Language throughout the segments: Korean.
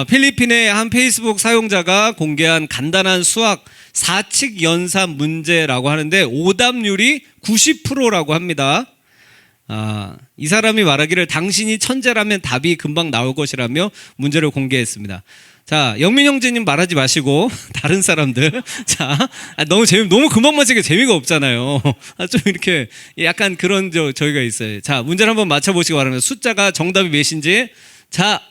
필리핀의 한 페이스북 사용자가 공개한 간단한 수학 사칙 연산 문제라고 하는데 오답률이 90%라고 합니다. 이 사람이 말하기를 당신이 천재라면 답이 금방 나올 것이라며 문제를 공개했습니다. 자, 영민 형제님 말하지 마시고 다른 사람들. 자, 너무 금방 맞히게 재미가 없잖아요. 좀 이렇게 약간 그런 저희가 있어요. 자, 문제를 한번 맞춰보시기 바랍니다. 숫자가 정답이 몇인지. 자,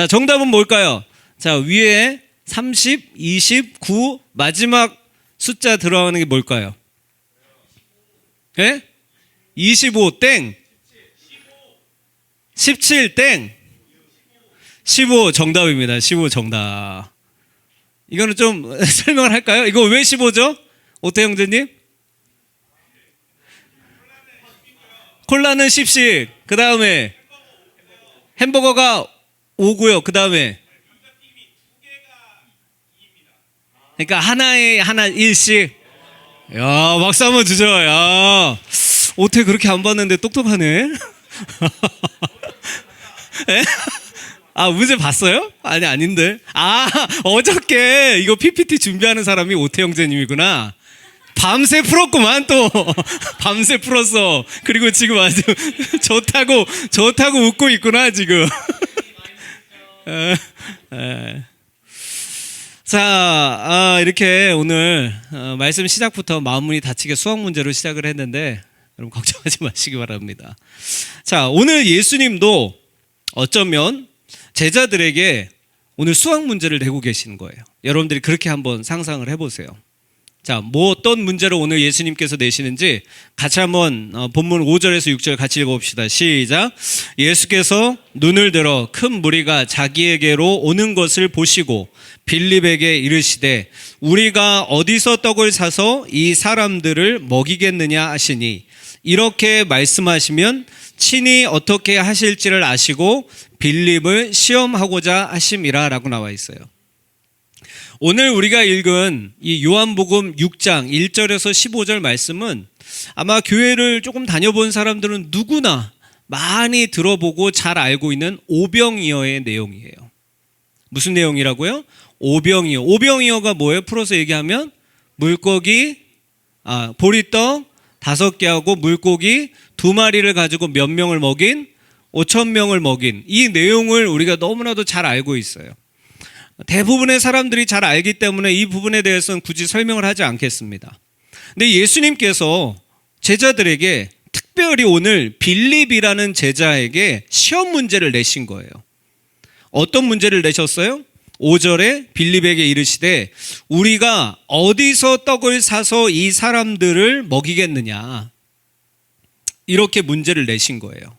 정답은 뭘까요? 자, 위에 30, 29, 마지막 숫자 들어가는 게 뭘까요? 예? 25 땡. 17 땡. 15 정답입니다. 15 정답. 이거는 좀 설명을 할까요? 이거 왜 15죠? 오태 형제님? 콜라는 10씩. 그 다음에 햄버거가 5고요. 그 다음에 그러니까 하나에 하나 1씩. 야, 박수 한번 주죠. 야, 오태 그렇게 안 봤는데 똑똑하네. 문제 봤어요? 아닌데. 어저께 이거 PPT 준비하는 사람이 오태 형제님이구나. 밤새 풀었구만 또. 밤새 풀었어. 그리고 지금 아주 좋다고 웃고 있구나 지금. 자, 이렇게 오늘 말씀 시작부터 마음문이 닫히게 수학 문제로 시작을 했는데 여러분 걱정하지 마시기 바랍니다. 자, 오늘 예수님도 어쩌면 제자들에게 오늘 수학 문제를 내고 계시는 거예요. 여러분들이 그렇게 한번 상상을 해보세요. 자, 어떤 문제를 오늘 예수님께서 내시는지 같이 한번 본문 5절에서 6절 같이 읽어봅시다. 시작. 예수께서 눈을 들어 큰 무리가 자기에게로 오는 것을 보시고 빌립에게 이르시되 우리가 어디서 떡을 사서 이 사람들을 먹이겠느냐 하시니 이렇게 말씀하시면 친히 어떻게 하실지를 아시고 빌립을 시험하고자 하심이라 라고 나와 있어요. 오늘 우리가 읽은 이 요한복음 6장 1절에서 15절 말씀은 아마 교회를 조금 다녀본 사람들은 누구나 많이 들어보고 잘 알고 있는 오병이어의 내용이에요. 무슨 내용이라고요? 오병이어. 오병이어가 뭐예요? 풀어서 얘기하면 물고기, 보리떡 5개하고 물고기 2마리를 가지고 몇 명을 먹인? 5,000명을 먹인 이 내용을 우리가 너무나도 잘 알고 있어요. 대부분의 사람들이 잘 알기 때문에 이 부분에 대해서는 굳이 설명을 하지 않겠습니다. 근데 예수님께서 제자들에게 특별히 오늘 빌립이라는 제자에게 시험 문제를 내신 거예요. 어떤 문제를 내셨어요? 5절에 빌립에게 이르시되 우리가 어디서 떡을 사서 이 사람들을 먹이겠느냐, 이렇게 문제를 내신 거예요.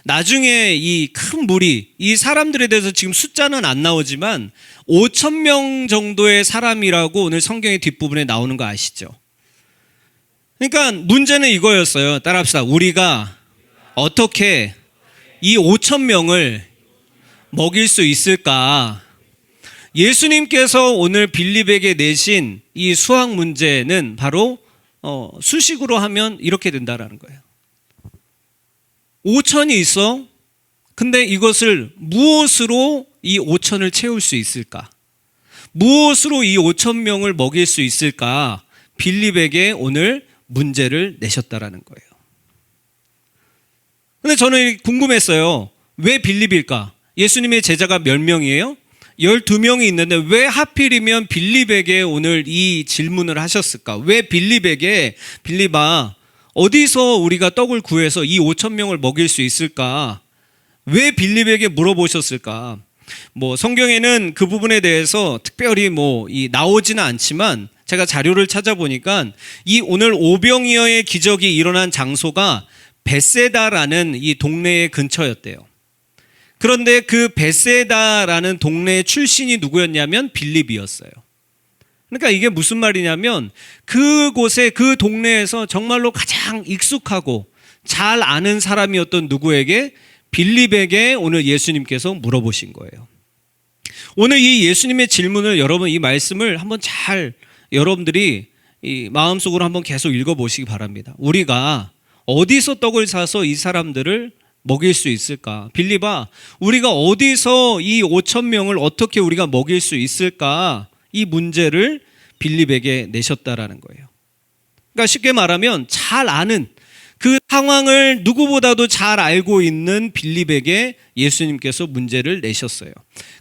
나중에 이 큰 무리, 이 사람들에 대해서 지금 숫자는 안 나오지만 5,000명 정도의 사람이라고 오늘 성경의 뒷부분에 나오는 거 아시죠? 그러니까 문제는 이거였어요. 따라합시다. 우리가 어떻게 이 5,000명을 먹일 수 있을까? 예수님께서 오늘 빌립에게 내신 이 수학 문제는 바로 수식으로 하면 이렇게 된다라는 거예요. 5,000이 있어. 근데 이것을 무엇으로 이 5,000을 채울 수 있을까? 무엇으로 이 5,000명을 먹일 수 있을까? 빌립에게 오늘 문제를 내셨다라는 거예요. 근데 저는 궁금했어요. 왜 빌립일까? 예수님의 제자가 몇 명이에요? 12명이 있는데 왜 하필이면 빌립에게 오늘 이 질문을 하셨을까? 왜 빌립에게 빌립아 어디서 우리가 떡을 구해서 이 5,000명을 먹일 수 있을까? 왜 빌립에게 물어보셨을까? 성경에는 그 부분에 대해서 특별히 나오지는 않지만 제가 자료를 찾아보니까 이 오늘 오병이어의 기적이 일어난 장소가 베세다라는 이 동네의 근처였대요. 그런데 그 베세다라는 동네의 출신이 누구였냐면 빌립이었어요. 그러니까 이게 무슨 말이냐면 그곳에 그 동네에서 정말로 가장 익숙하고 잘 아는 사람이었던 누구에게? 빌립에게 오늘 예수님께서 물어보신 거예요. 오늘 이 예수님의 질문을 여러분 이 말씀을 한번 잘 여러분들이 이 마음속으로 한번 계속 읽어보시기 바랍니다. 우리가 어디서 떡을 사서 이 사람들을 먹일 수 있을까? 빌립아, 우리가 어디서 이 5천 명을 어떻게 우리가 먹일 수 있을까? 이 문제를 빌립에게 내셨다라는 거예요. 그러니까 쉽게 말하면 잘 아는 그 상황을 누구보다도 잘 알고 있는 빌립에게 예수님께서 문제를 내셨어요.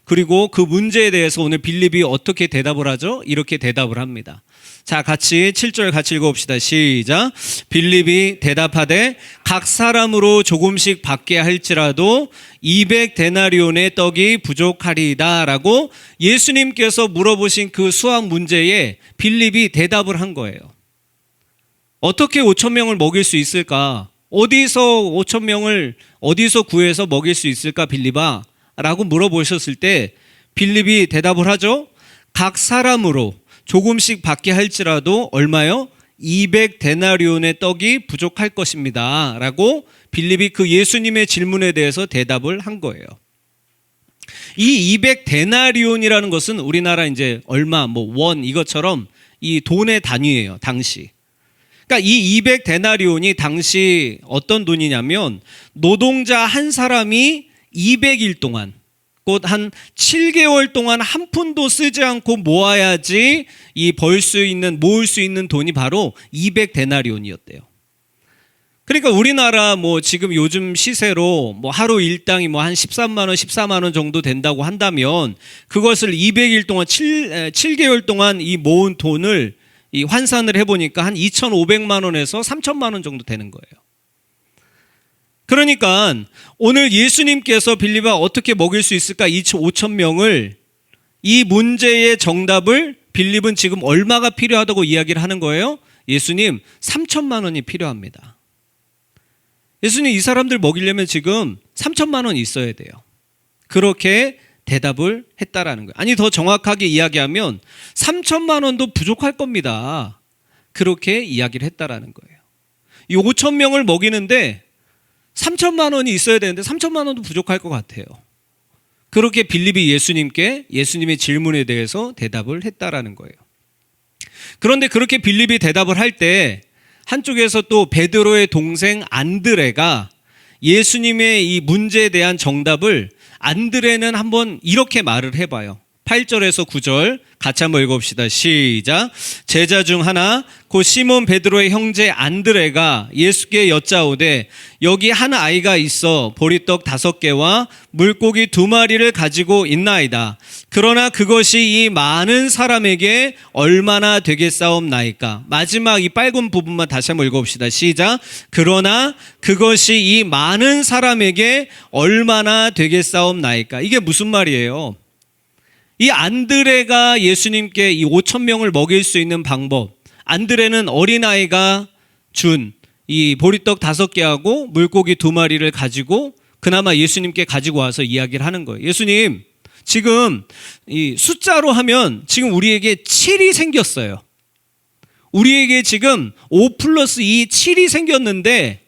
그리고 그 문제에 대해서 오늘 빌립이 어떻게 대답을 하죠? 이렇게 대답을 합니다. 자, 같이 7절 같이 읽어봅시다. 시작. 빌립이 대답하되 각 사람으로 조금씩 받게 할지라도 200데나리온의 떡이 부족하리이다 라고 예수님께서 물어보신 그 수학 문제에 빌립이 대답을 한 거예요. 어떻게 5천 명을 먹일 수 있을까? 어디서 5천 명을 어디서 구해서 먹일 수 있을까 빌립아? 라고 물어보셨을 때 빌립이 대답을 하죠. 각 사람으로 조금씩 받게 할지라도 얼마요? 200데나리온의 떡이 부족할 것입니다. 라고 빌립이 그 예수님의 질문에 대해서 대답을 한 거예요. 이 200데나리온이라는 것은 우리나라 이제 얼마, 원 이것처럼 이 돈의 단위예요, 당시. 그러니까 이 200데나리온이 당시 어떤 돈이냐면 노동자 한 사람이 200일 동안 곧 한 7개월 동안 한 푼도 쓰지 않고 모아야지 모을 수 있는 돈이 바로 200데나리온이었대요. 그러니까 우리나라 지금 요즘 시세로 하루 일당이 한 13만 원, 14만 원 정도 된다고 한다면 그것을 200일 동안 7개월 동안 이 모은 돈을 이 환산을 해보니까 한 2,500만 원에서 3,000만 원 정도 되는 거예요. 그러니까 오늘 예수님께서 빌립아 어떻게 먹일 수 있을까? 5천 명을 이 문제의 정답을 빌립은 지금 얼마가 필요하다고 이야기를 하는 거예요? 예수님 3,000만 원이 필요합니다. 예수님 이 사람들 먹이려면 지금 3,000만 원 있어야 돼요. 그렇게 대답을 했다라는 거예요. 아니 더 정확하게 이야기하면 3,000만 원도 부족할 겁니다. 그렇게 이야기를 했다라는 거예요. 이 5천 명을 먹이는데 3,000만 원이 있어야 되는데 3,000만 원도 부족할 것 같아요. 그렇게 빌립이 예수님께 예수님의 질문에 대해서 대답을 했다라는 거예요. 그런데 그렇게 빌립이 대답을 할 때 한쪽에서 또 베드로의 동생 안드레가 예수님의 이 문제에 대한 정답을 안드레는 한번 이렇게 말을 해봐요. 8절에서 9절 같이 한번 읽어봅시다. 시작. 제자 중 하나 곧 시몬 베드로의 형제 안드레가 예수께 여짜오되 여기 한 아이가 있어 보리떡 5개와 물고기 2마리를 가지고 있나이다. 그러나 그것이 이 많은 사람에게 얼마나 되겠사옵나이까. 마지막 이 빨간 부분만 다시 한번 읽어봅시다. 시작. 그러나 그것이 이 많은 사람에게 얼마나 되겠사옵나이까. 이게 무슨 말이에요? 이 안드레가 예수님께 이 5천 명을 먹일 수 있는 방법, 안드레는 어린아이가 준 이 보리떡 5개하고 물고기 2마리를 가지고 그나마 예수님께 가지고 와서 이야기를 하는 거예요. 예수님, 지금 이 숫자로 하면 지금 우리에게 7이 생겼어요. 우리에게 지금 5 플러스 2, 7이 생겼는데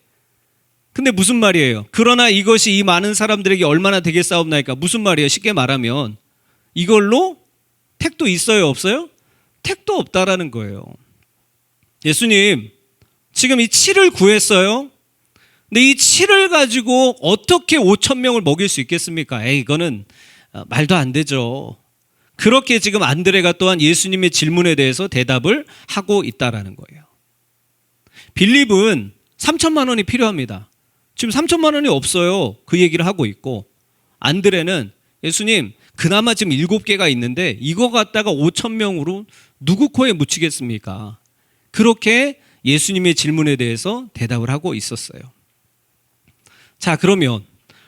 근데 무슨 말이에요? 그러나 이것이 이 많은 사람들에게 얼마나 되겠사옵나이까? 무슨 말이에요? 쉽게 말하면 이걸로 택도 있어요, 없어요? 택도 없다라는 거예요. 예수님, 지금 이 7을 구했어요. 근데 이 7을 가지고 어떻게 5천 명을 먹일 수 있겠습니까? 이거는 말도 안 되죠. 그렇게 지금 안드레가 또한 예수님의 질문에 대해서 대답을 하고 있다라는 거예요. 빌립은 3천만 원이 필요합니다. 지금 3천만 원이 없어요. 그 얘기를 하고 있고 안드레는 예수님 그나마 지금 7개가 있는데 이거 갖다가 5천 명으로 누구 코에 묻히겠습니까? 그렇게 예수님의 질문에 대해서 대답을 하고 있었어요. 자, 그러면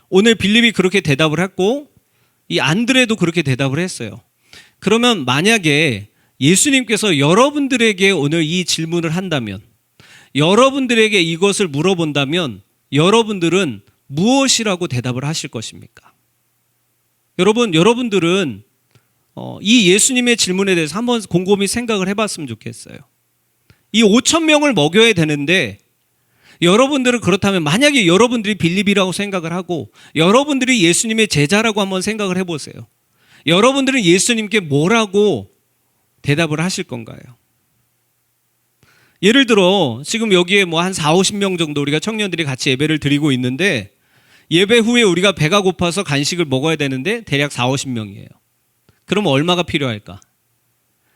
오늘 빌립이 그렇게 대답을 했고 이 안드레도 그렇게 대답을 했어요. 그러면 만약에 예수님께서 여러분들에게 오늘 이 질문을 한다면, 여러분들에게 이것을 물어본다면 여러분들은 무엇이라고 대답을 하실 것입니까? 여러분들은 이 예수님의 질문에 대해서 한번 곰곰이 생각을 해봤으면 좋겠어요. 이 5천 명을 먹여야 되는데 여러분들은 그렇다면 만약에 여러분들이 빌립이라고 생각을 하고 여러분들이 예수님의 제자라고 한번 생각을 해보세요. 여러분들은 예수님께 뭐라고 대답을 하실 건가요? 예를 들어 지금 여기에 한 4, 50명 정도 우리가 청년들이 같이 예배를 드리고 있는데 예배 후에 우리가 배가 고파서 간식을 먹어야 되는데 대략 40-50명이에요. 그럼 얼마가 필요할까?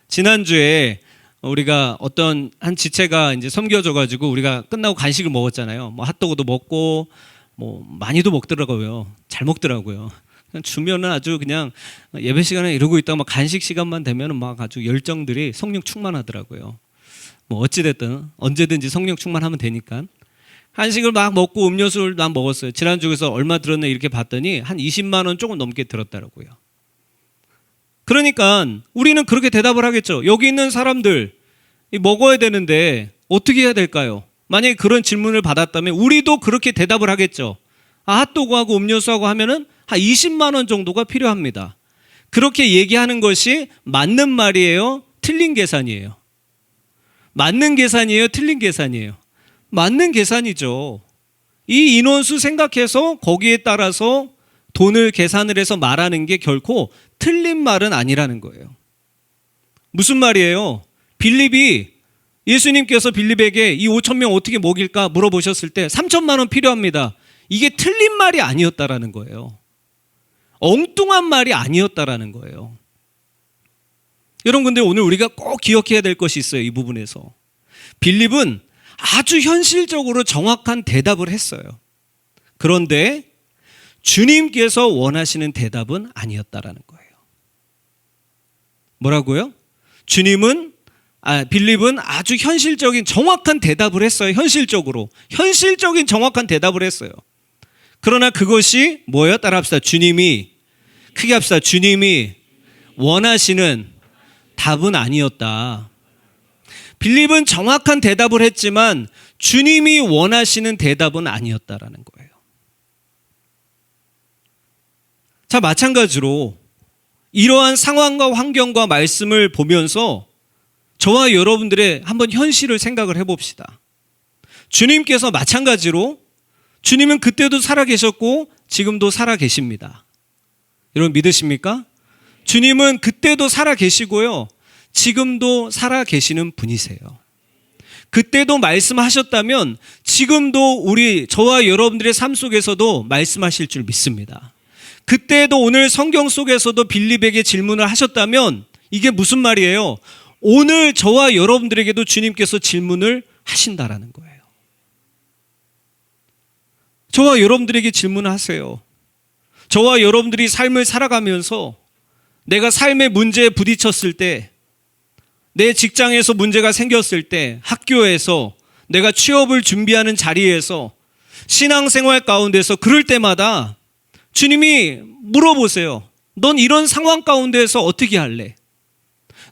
지난주에 우리가 어떤 한 지체가 이제 섬겨줘가지고 우리가 끝나고 간식을 먹었잖아요. 뭐 핫도그도 먹고 뭐 많이도 먹더라고요. 잘 먹더라고요. 그냥 주면은 아주 그냥 예배 시간에 이러고 있다가 막 간식 시간만 되면은 막 아주 열정들이 성령 충만하더라고요. 뭐 어찌됐든 언제든지 성령 충만하면 되니까. 간식을 막 먹고 음료수를 막 먹었어요. 지난주에서 얼마 들었나 이렇게 봤더니 한 20만 원 조금 넘게 들었더라고요. 그러니까 우리는 그렇게 대답을 하겠죠. 여기 있는 사람들 먹어야 되는데 어떻게 해야 될까요? 만약에 그런 질문을 받았다면 우리도 그렇게 대답을 하겠죠. 핫도그하고 음료수하고 하면은 한 20만 원 정도가 필요합니다. 그렇게 얘기하는 것이 맞는 말이에요? 틀린 계산이에요? 맞는 계산이에요? 틀린 계산이에요? 맞는 계산이죠. 이 인원수 생각해서 거기에 따라서 돈을 계산을 해서 말하는 게 결코 틀린 말은 아니라는 거예요. 무슨 말이에요? 빌립이 예수님께서 빌립에게 이 5,000명 어떻게 먹일까 물어보셨을 때 3,000만 원 필요합니다. 이게 틀린 말이 아니었다라는 거예요. 엉뚱한 말이 아니었다라는 거예요. 여러분, 근데 오늘 우리가 꼭 기억해야 될 것이 있어요. 이 부분에서. 빌립은 아주 현실적으로 정확한 대답을 했어요. 그런데 주님께서 원하시는 대답은 아니었다라는 거예요. 뭐라고요? 빌립은 아주 현실적인 정확한 대답을 했어요. 현실적인 정확한 대답을 했어요. 그러나 그것이 뭐예요? 따라합시다. 크게 합시다. 주님이 원하시는 답은 아니었다. 빌립은 정확한 대답을 했지만 주님이 원하시는 대답은 아니었다라는 거예요. 자, 마찬가지로 이러한 상황과 환경과 말씀을 보면서 저와 여러분들의 한번 현실을 생각을 해봅시다. 주님께서 마찬가지로 주님은 그때도 살아계셨고 지금도 살아계십니다. 여러분 믿으십니까? 주님은 그때도 살아계시고요. 지금도 살아계시는 분이세요. 그때도 말씀하셨다면 지금도 저와 여러분들의 삶 속에서도 말씀하실 줄 믿습니다. 그때도 오늘 성경 속에서도 빌립에게 질문을 하셨다면 이게 무슨 말이에요? 오늘 저와 여러분들에게도 주님께서 질문을 하신다라는 거예요. 저와 여러분들에게 질문을 하세요. 저와 여러분들이 삶을 살아가면서 내가 삶의 문제에 부딪혔을 때, 내 직장에서 문제가 생겼을 때, 학교에서 내가 취업을 준비하는 자리에서 신앙생활 가운데서 그럴 때마다 주님이 물어보세요. 넌 이런 상황 가운데서 어떻게 할래?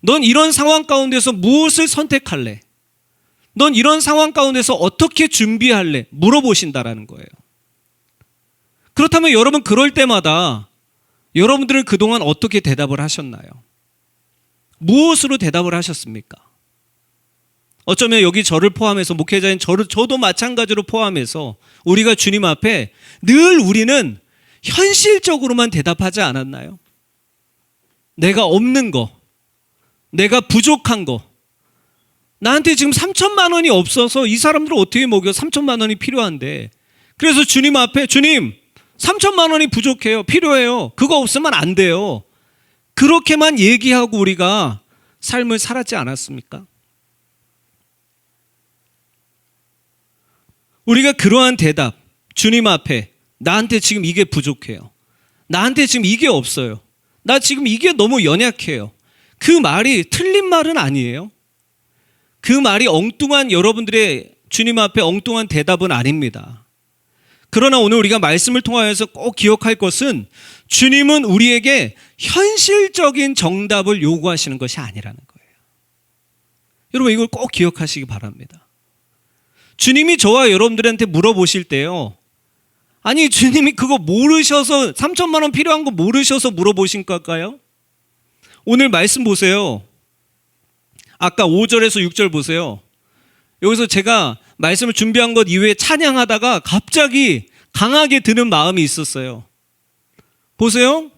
넌 이런 상황 가운데서 무엇을 선택할래? 넌 이런 상황 가운데서 어떻게 준비할래? 물어보신다라는 거예요. 그렇다면 여러분 그럴 때마다 여러분들은 그동안 어떻게 대답을 하셨나요? 무엇으로 대답을 하셨습니까? 어쩌면 여기 저를 포함해서 목회자인 저도 마찬가지로 포함해서 우리가 주님 앞에 늘 우리는 현실적으로만 대답하지 않았나요? 내가 없는 거, 내가 부족한 거, 나한테 지금 3,000만 원이 없어서 이 사람들을 어떻게 먹여? 3,000만 원이 필요한데. 그래서 주님 앞에 주님 3,000만 원이 부족해요. 필요해요. 그거 없으면 안 돼요. 그렇게만 얘기하고 우리가 삶을 살았지 않았습니까? 우리가 그러한 대답, 주님 앞에 나한테 지금 이게 부족해요. 나한테 지금 이게 없어요. 나 지금 이게 너무 연약해요. 그 말이 틀린 말은 아니에요. 그 말이 엉뚱한 여러분들의 주님 앞에 엉뚱한 대답은 아닙니다. 그러나 오늘 우리가 말씀을 통하여서 꼭 기억할 것은 주님은 우리에게 현실적인 정답을 요구하시는 것이 아니라는 거예요. 여러분 이걸 꼭 기억하시기 바랍니다. 주님이 저와 여러분들한테 물어보실 때요. 아니 주님이 그거 모르셔서 3,000만 원 필요한 거 모르셔서 물어보신 걸까요? 오늘 말씀 보세요. 아까 5절에서 6절 보세요. 여기서 제가 말씀을 준비한 것 이외에 찬양하다가 갑자기 강하게 드는 마음이 있었어요. 보세요.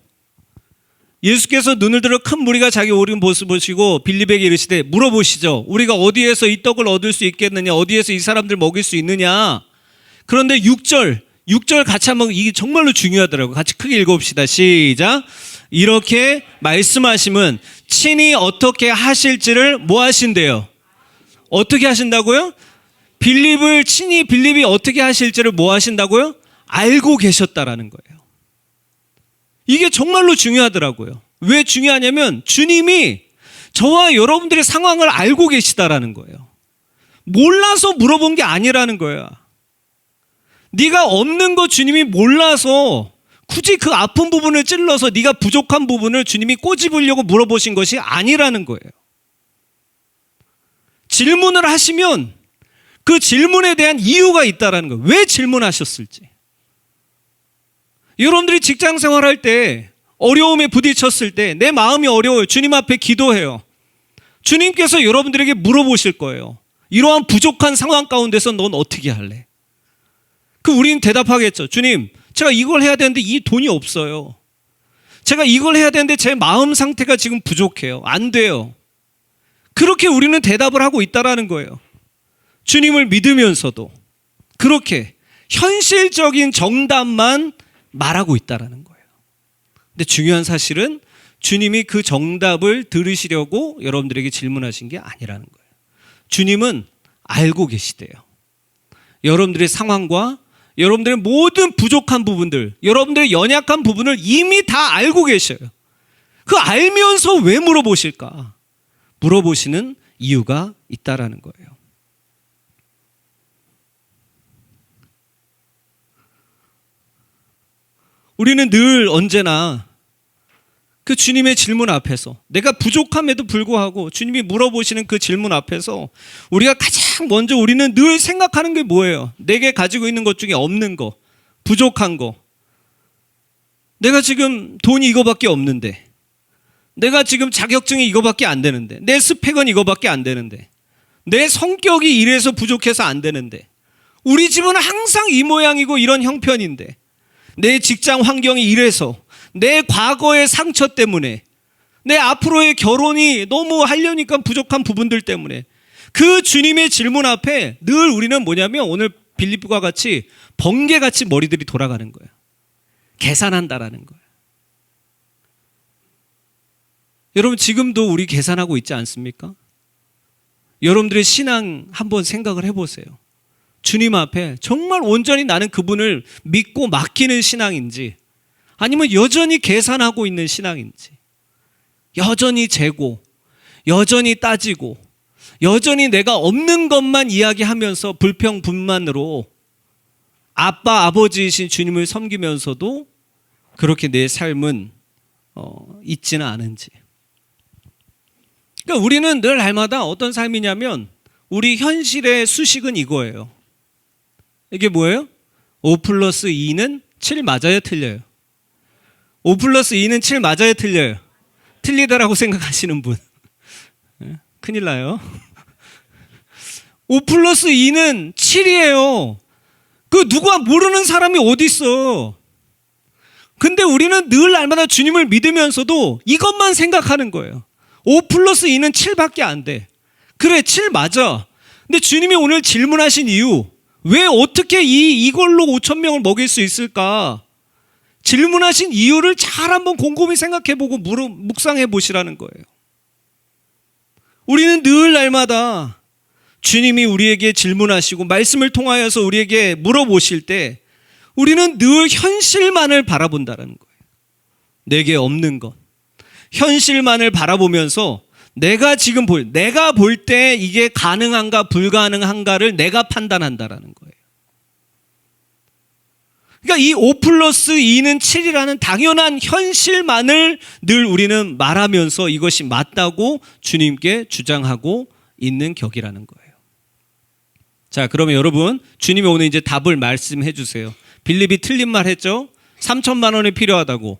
예수께서 눈을 들어 큰 무리가 자기 오른 모습을 보시고 빌립에게 이르시되 물어보시죠. 우리가 어디에서 이 떡을 얻을 수 있겠느냐? 어디에서 이 사람들 먹일 수 있느냐? 그런데 6절 6절 같이 한번, 이게 정말로 중요하더라고요. 같이 크게 읽어봅시다. 시작. 이렇게 말씀하시면 친히 어떻게 하실지를 뭐 하신대요? 어떻게 하신다고요? 친히 빌립이 어떻게 하실지를 뭐 하신다고요? 알고 계셨다라는 거예요. 이게 정말로 중요하더라고요. 왜 중요하냐면 주님이 저와 여러분들의 상황을 알고 계시다라는 거예요. 몰라서 물어본 게 아니라는 거야. 네가 없는 거 주님이 몰라서 굳이 그 아픈 부분을 찔러서 네가 부족한 부분을 주님이 꼬집으려고 물어보신 것이 아니라는 거예요. 질문을 하시면 그 질문에 대한 이유가 있다라는 거예요. 왜 질문하셨을지. 여러분들이 직장 생활할 때 어려움에 부딪혔을 때 내 마음이 어려워요. 주님 앞에 기도해요. 주님께서 여러분들에게 물어보실 거예요. 이러한 부족한 상황 가운데서 넌 어떻게 할래? 우리는 대답하겠죠. 주님, 제가 이걸 해야 되는데 이 돈이 없어요. 제가 이걸 해야 되는데 제 마음 상태가 지금 부족해요. 안 돼요. 그렇게 우리는 대답을 하고 있다라는 거예요. 주님을 믿으면서도 그렇게 현실적인 정답만 말하고 있다라는 거예요. 근데 중요한 사실은 주님이 그 정답을 들으시려고 여러분들에게 질문하신 게 아니라는 거예요. 주님은 알고 계시대요. 여러분들의 상황과 여러분들의 모든 부족한 부분들, 여러분들의 연약한 부분을 이미 다 알고 계셔요. 그 알면서 왜 물어보실까? 물어보시는 이유가 있다라는 거예요. 우리는 늘 언제나 그 주님의 질문 앞에서 내가 부족함에도 불구하고 주님이 물어보시는 그 질문 앞에서 우리가 가장 먼저 우리는 늘 생각하는 게 뭐예요? 내게 가지고 있는 것 중에 없는 거, 부족한 거. 내가 지금 돈이 이거밖에 없는데, 내가 지금 자격증이 이거밖에 안 되는데, 내 스펙은 이거밖에 안 되는데, 내 성격이 이래서 부족해서 안 되는데, 우리 집은 항상 이 모양이고 이런 형편인데, 내 직장 환경이 이래서, 내 과거의 상처 때문에, 내 앞으로의 결혼이 너무 하려니까 부족한 부분들 때문에 그 주님의 질문 앞에 늘 우리는 뭐냐면 오늘 빌립과 같이 번개같이 머리들이 돌아가는 거예요. 계산한다라는 거예요. 여러분 지금도 우리 계산하고 있지 않습니까? 여러분들의 신앙 한번 생각을 해보세요. 주님 앞에 정말 온전히 나는 그분을 믿고 맡기는 신앙인지 아니면 여전히 계산하고 있는 신앙인지, 여전히 재고, 여전히 따지고, 여전히 내가 없는 것만 이야기하면서 불평불만으로 아빠, 아버지이신 주님을 섬기면서도 그렇게 내 삶은 있지는 않은지. 그러니까 우리는 늘 날마다 어떤 삶이냐면 우리 현실의 수식은 이거예요. 이게 뭐예요? 5 플러스 2는 7 맞아요? 틀려요? 5 플러스 2는 7 맞아요? 틀려요? 틀리다라고 생각하시는 분 큰일 나요. 5 플러스 2는 7이에요. 그 누가 모르는 사람이 어디 있어. 근데 우리는 늘 날마다 주님을 믿으면서도 이것만 생각하는 거예요. 5 플러스 2는 7밖에 안 돼. 그래 7 맞아. 근데 주님이 오늘 질문하신 이유, 왜 어떻게 이걸로 5,000명을 먹일 수 있을까? 질문하신 이유를 잘 한번 곰곰이 생각해보고 묵상해 보시라는 거예요. 우리는 늘 날마다 주님이 우리에게 질문하시고 말씀을 통하여서 우리에게 물어보실 때 우리는 늘 현실만을 바라본다는 거예요. 내게 없는 것. 현실만을 바라보면서 내가 볼 때 이게 가능한가 불가능한가를 내가 판단한다라는 거예요. 그러니까 이 5 플러스 2는 7이라는 당연한 현실만을 늘 우리는 말하면서 이것이 맞다고 주님께 주장하고 있는 격이라는 거예요. 자, 그러면 여러분, 주님이 오늘 이제 답을 말씀해 주세요. 빌립이 틀린 말 했죠? 3,000만 원이 필요하다고.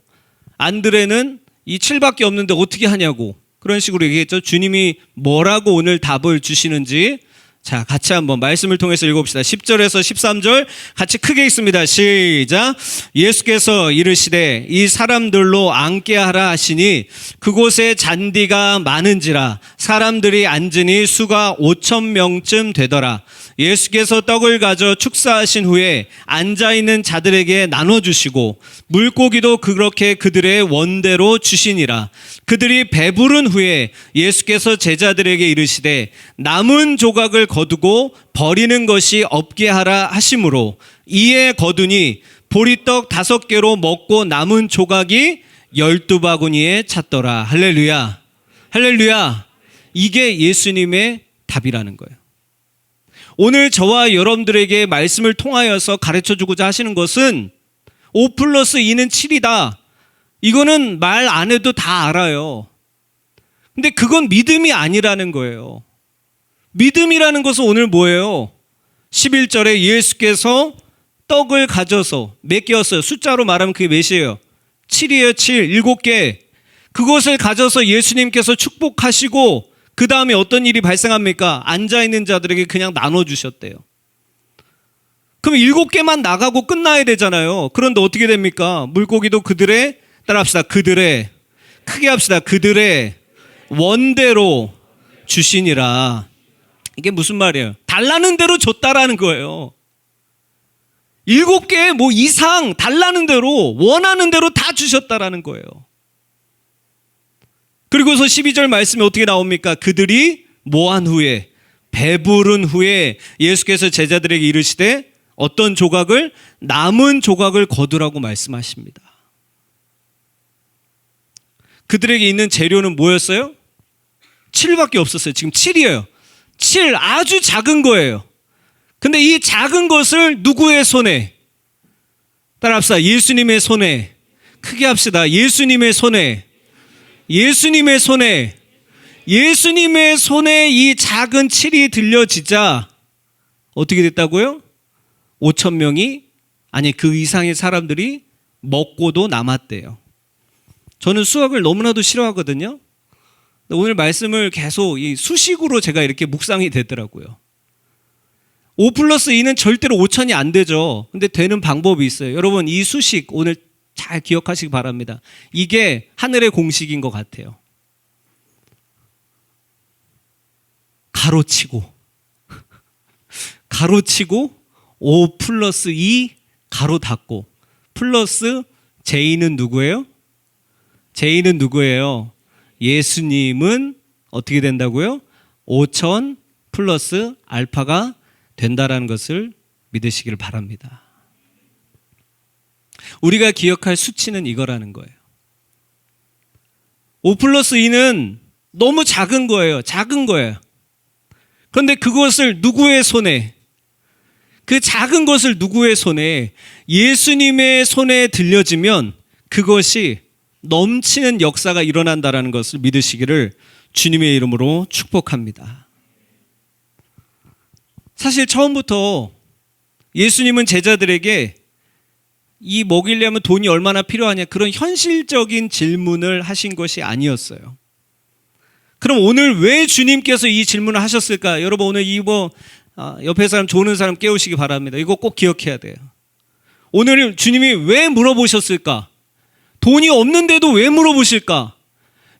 안드레는 이 7밖에 없는데 어떻게 하냐고. 그런 식으로 얘기했죠. 주님이 뭐라고 오늘 답을 주시는지 자, 같이 한번 말씀을 통해서 읽어봅시다. 10절에서 13절 같이 크게 읽습니다. 시작. 예수께서 이르시되 이 사람들로 앉게 하라 하시니 그곳에 잔디가 많은지라 사람들이 앉으니 수가 5,000명쯤 되더라. 예수께서 떡을 가져 축사하신 후에 앉아있는 자들에게 나눠주시고 물고기도 그렇게 그들의 원대로 주시니라. 그들이 배부른 후에 예수께서 제자들에게 이르시되 남은 조각을 거두고 버리는 것이 없게 하라 하심으로 이에 거두니 보리떡 5개로 먹고 남은 조각이 12바구니에 찼더라. 할렐루야. 할렐루야. 이게 예수님의 답이라는 거예요. 오늘 저와 여러분들에게 말씀을 통하여서 가르쳐주고자 하시는 것은 5+2는 7이다. 이거는 말 안 해도 다 알아요. 근데 그건 믿음이 아니라는 거예요. 믿음이라는 것은 오늘 뭐예요? 11절에 예수께서 떡을 가져서 몇 개였어요? 숫자로 말하면 그게 몇이에요? 7이에요. 7, 7개. 그것을 가져서 예수님께서 축복하시고 그 다음에 어떤 일이 발생합니까? 앉아있는 자들에게 그냥 나눠주셨대요. 그럼 7개만 나가고 끝나야 되잖아요. 그런데 어떻게 됩니까? 물고기도 그들의, 따라합시다. 그들의, 크게 합시다. 그들의 원대로 주시니라. 이게 무슨 말이에요? 달라는 대로 줬다라는 거예요. 7개 뭐 이상 달라는 대로 원하는 대로 다 주셨다라는 거예요. 그리고서 12절 말씀이 어떻게 나옵니까? 그들이 뭐한 후에, 배부른 후에 예수께서 제자들에게 이르시되 어떤 조각을? 남은 조각을 거두라고 말씀하십니다. 그들에게 있는 재료는 뭐였어요? 7밖에 없었어요. 지금 7이에요. 7, 아주 작은 거예요. 근데 이 작은 것을 누구의 손에? 따라합시다. 예수님의 손에. 크게 합시다. 예수님의 손에. 예수님의 손에, 예수님의 손에 이 작은 7이 들려지자 어떻게 됐다고요? 5,000명이, 아니 그 이상의 사람들이 먹고도 남았대요. 저는 수학을 너무나도 싫어하거든요. 오늘 말씀을 계속 이 수식으로 제가 이렇게 묵상이 되더라고요. 5+2는 절대로 5,000이 안 되죠. 근데 되는 방법이 있어요. 여러분 이 수식 오늘 잘 기억하시기 바랍니다. 이게 하늘의 공식인 것 같아요. 가로치고 5+2 가로 닫고 플러스 J는 누구예요? J는 누구예요? 예수님은 어떻게 된다고요? 5,000 플러스 알파가 된다라는 것을 믿으시길 바랍니다. 우리가 기억할 수치는 이거라는 거예요. 5+2는 너무 작은 거예요. 작은 거예요. 그런데 그것을 누구의 손에, 그 작은 것을 누구의 손에, 예수님의 손에 들려지면 그것이 넘치는 역사가 일어난다는 것을 믿으시기를 주님의 이름으로 축복합니다. 사실 처음부터 예수님은 제자들에게 이 먹이려면 돈이 얼마나 필요하냐, 그런 현실적인 질문을 하신 것이 아니었어요. 그럼 오늘 왜 주님께서 이 질문을 하셨을까? 여러분 오늘 옆에 사람, 좋은 사람 깨우시기 바랍니다. 이거 꼭 기억해야 돼요. 오늘 주님이 왜 물어보셨을까? 돈이 없는데도 왜 물어보실까?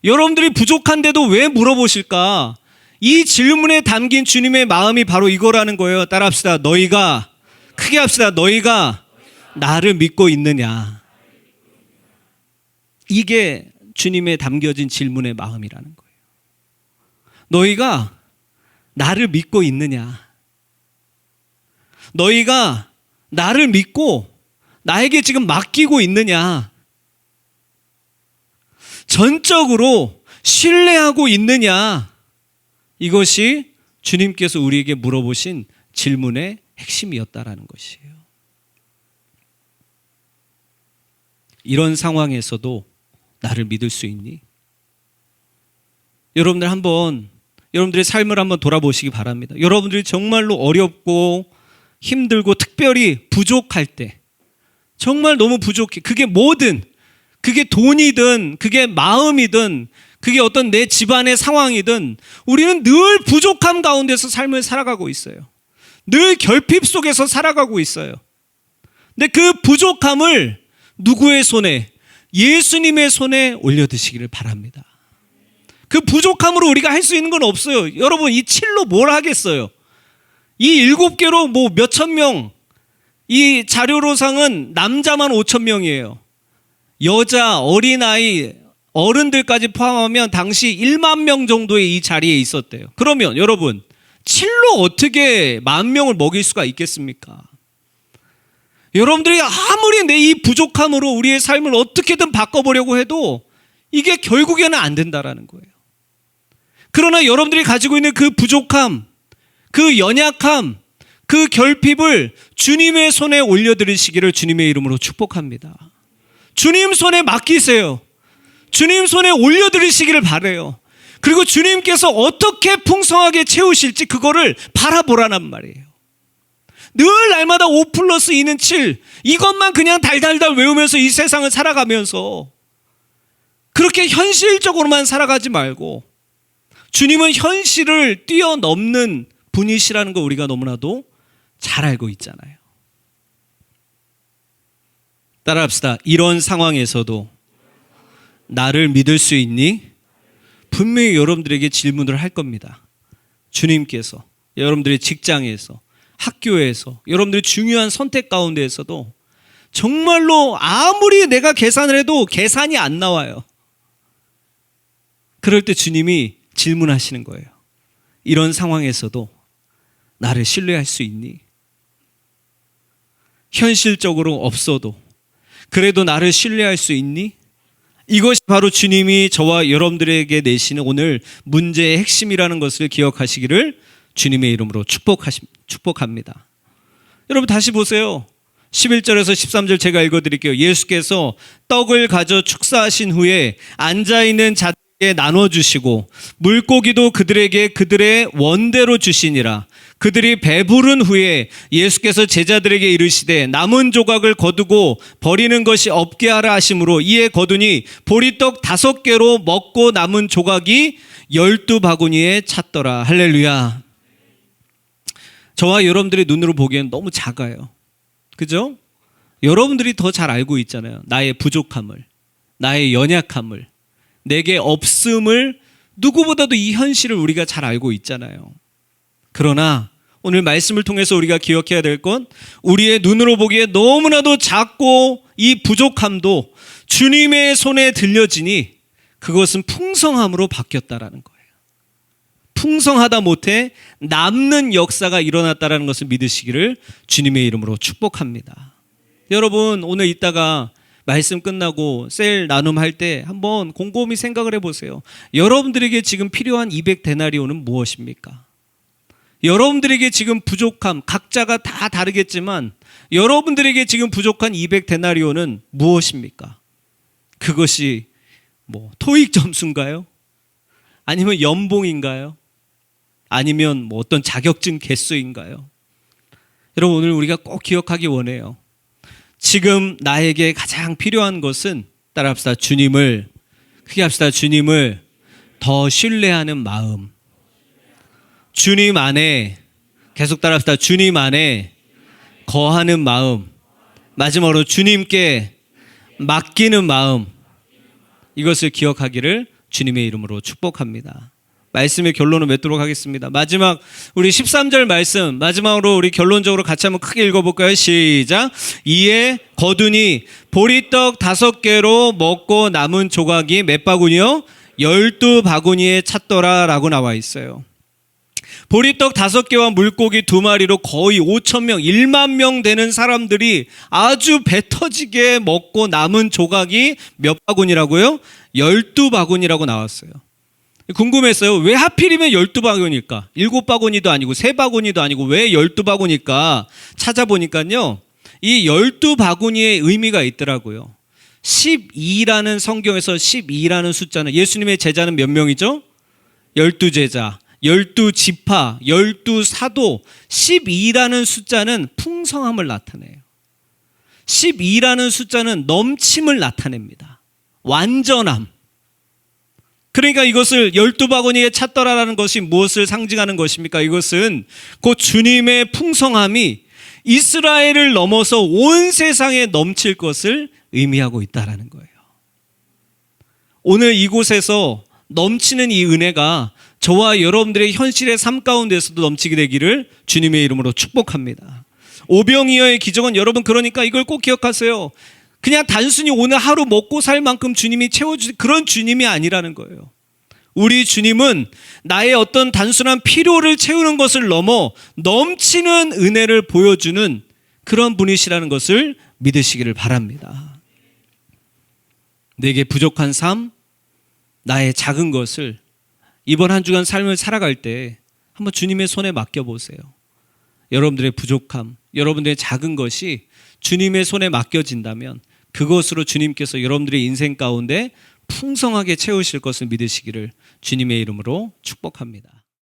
여러분들이 부족한데도 왜 물어보실까? 이 질문에 담긴 주님의 마음이 바로 이거라는 거예요. 따라합시다. 너희가, 크게 합시다. 너희가 나를 믿고 있느냐? 이게 주님의 담겨진 질문의 마음이라는 거예요. 너희가 나를 믿고 있느냐? 너희가 나를 믿고 나에게 지금 맡기고 있느냐? 전적으로 신뢰하고 있느냐? 이것이 주님께서 우리에게 물어보신 질문의 핵심이었다라는 것이에요. 이런 상황에서도 나를 믿을 수 있니? 여러분들의 삶을 한번 돌아보시기 바랍니다. 여러분들이 정말로 어렵고 힘들고 특별히 부족할 때, 정말 너무 부족해. 그게 뭐든, 그게 돈이든 그게 마음이든 그게 어떤 내 집안의 상황이든 우리는 늘 부족함 가운데서 삶을 살아가고 있어요. 늘 결핍 속에서 살아가고 있어요. 근데 그 부족함을 누구의 손에? 예수님의 손에 올려드시기를 바랍니다. 그 부족함으로 우리가 할 수 있는 건 없어요. 여러분 이 7로 뭘 하겠어요? 이 7개로 뭐 몇천 명, 이 자료로상은 남자만 5천 명이에요. 여자, 어린아이, 어른들까지 포함하면 당시 1만 명 정도의 이 자리에 있었대요. 그러면 여러분, 7로 어떻게 10,000명을 먹일 수가 있겠습니까? 여러분들이 아무리 내 이 부족함으로 우리의 삶을 어떻게든 바꿔보려고 해도 이게 결국에는 안 된다라는 거예요. 그러나 여러분들이 가지고 있는 그 부족함, 그 연약함, 그 결핍을 주님의 손에 올려드리시기를 주님의 이름으로 축복합니다. 주님 손에 맡기세요. 주님 손에 올려드리시기를 바라요. 그리고 주님께서 어떻게 풍성하게 채우실지 그거를 바라보라는 말이에요. 늘 날마다 5 플러스 2는 7, 이것만 그냥 달달달 외우면서 이 세상을 살아가면서 그렇게 현실적으로만 살아가지 말고 주님은 현실을 뛰어넘는 분이시라는 거 우리가 너무나도 잘 알고 있잖아요. 따라합시다. 이런 상황에서도 나를 믿을 수 있니? 분명히 여러분들에게 질문을 할 겁니다. 주님께서 여러분들의 직장에서, 학교에서, 여러분들의 중요한 선택 가운데에서도 정말로 아무리 내가 계산을 해도 계산이 안 나와요. 그럴 때 주님이 질문하시는 거예요. 이런 상황에서도 나를 신뢰할 수 있니? 현실적으로 없어도 그래도 나를 신뢰할 수 있니? 이것이 바로 주님이 저와 여러분들에게 내시는 오늘 문제의 핵심이라는 것을 기억하시기를 주님의 이름으로 축복합니다. 여러분 다시 보세요. 11절에서 13절 제가 읽어드릴게요. 예수께서 떡을 가져 축사하신 후에 앉아있는 자들에게 나눠주시고 물고기도 그들에게 그들의 원대로 주시니라. 그들이 배부른 후에 예수께서 제자들에게 이르시되 남은 조각을 거두고 버리는 것이 없게 하라 하심으로 이에 거두니 보리떡 5개로 먹고 남은 조각이 12바구니에 찼더라. 할렐루야. 저와 여러분들의 눈으로 보기엔 너무 작아요. 그죠? 여러분들이 더 잘 알고 있잖아요. 나의 부족함을, 나의 연약함을, 내게 없음을 누구보다도 이 현실을 우리가 잘 알고 있잖아요. 그러나 오늘 말씀을 통해서 우리가 기억해야 될 건 우리의 눈으로 보기에 너무나도 작고 이 부족함도 주님의 손에 들려지니 그것은 풍성함으로 바뀌었다라는 거예요. 풍성하다 못해 남는 역사가 일어났다라는 것을 믿으시기를 주님의 이름으로 축복합니다. 여러분 오늘 이따가 말씀 끝나고 셀 나눔할 때 한번 곰곰이 생각을 해보세요. 여러분들에게 지금 필요한 200데나리온은 무엇입니까? 여러분들에게 지금 부족함, 각자가 다 다르겠지만 여러분들에게 지금 부족한 200데나리온은 무엇입니까? 그것이 뭐 토익 점수인가요? 아니면 연봉인가요? 아니면 뭐 어떤 자격증 개수인가요? 여러분 오늘 우리가 꼭 기억하기 원해요. 지금 나에게 가장 필요한 것은 따라합시다. 주님을 크게 합시다. 주님을 더 신뢰하는 마음. 주님 안에 계속 따라합시다. 주님 안에 거하는 마음. 마지막으로 주님께 맡기는 마음. 이것을 기억하기를 주님의 이름으로 축복합니다. 말씀의 결론을 맺도록 하겠습니다. 마지막 우리 13절 말씀 마지막으로 우리 결론적으로 같이 한번 크게 읽어볼까요? 시작. 이에 거두니 보리떡 5개로 먹고 남은 조각이 몇 바구니요? 12바구니에 찼더라 라고 나와 있어요. 보리떡 5개와 물고기 2마리로 거의 5,000명, 1만 명 되는 사람들이 아주 배 터지게 먹고 남은 조각이 몇 바구니라고요? 12바구니라고 나왔어요. 궁금했어요. 왜 하필이면 12바구니일까? 7바구니도 아니고 3바구니도 아니고 왜 12바구니일까? 찾아보니까요. 이 12바구니의 의미가 있더라고요. 12라는 성경에서 12라는 숫자는 예수님의 제자는 몇 명이죠? 12제자, 12지파, 12사도. 12라는 숫자는 풍성함을 나타내요. 12라는 숫자는 넘침을 나타냅니다. 완전함. 그러니까 이것을 12바구니에 찼더라라는 것이 무엇을 상징하는 것입니까? 이것은 곧 주님의 풍성함이 이스라엘을 넘어서 온 세상에 넘칠 것을 의미하고 있다라는 거예요. 오늘 이곳에서 넘치는 이 은혜가 저와 여러분들의 현실의 삶 가운데서도 넘치게 되기를 주님의 이름으로 축복합니다. 오병이어의 기적은 여러분 그러니까 이걸 꼭 기억하세요. 그냥 단순히 오늘 하루 먹고 살 만큼 주님이 채워주는 그런 주님이 아니라는 거예요. 우리 주님은 나의 어떤 단순한 필요를 채우는 것을 넘어 넘치는 은혜를 보여주는 그런 분이시라는 것을 믿으시기를 바랍니다. 내게 부족한 삶, 나의 작은 것을 이번 한 주간 삶을 살아갈 때 한번 주님의 손에 맡겨보세요. 여러분들의 부족함, 여러분들의 작은 것이 주님의 손에 맡겨진다면 그것으로 주님께서 여러분들의 인생 가운데 풍성하게 채우실 것을 믿으시기를 주님의 이름으로 축복합니다.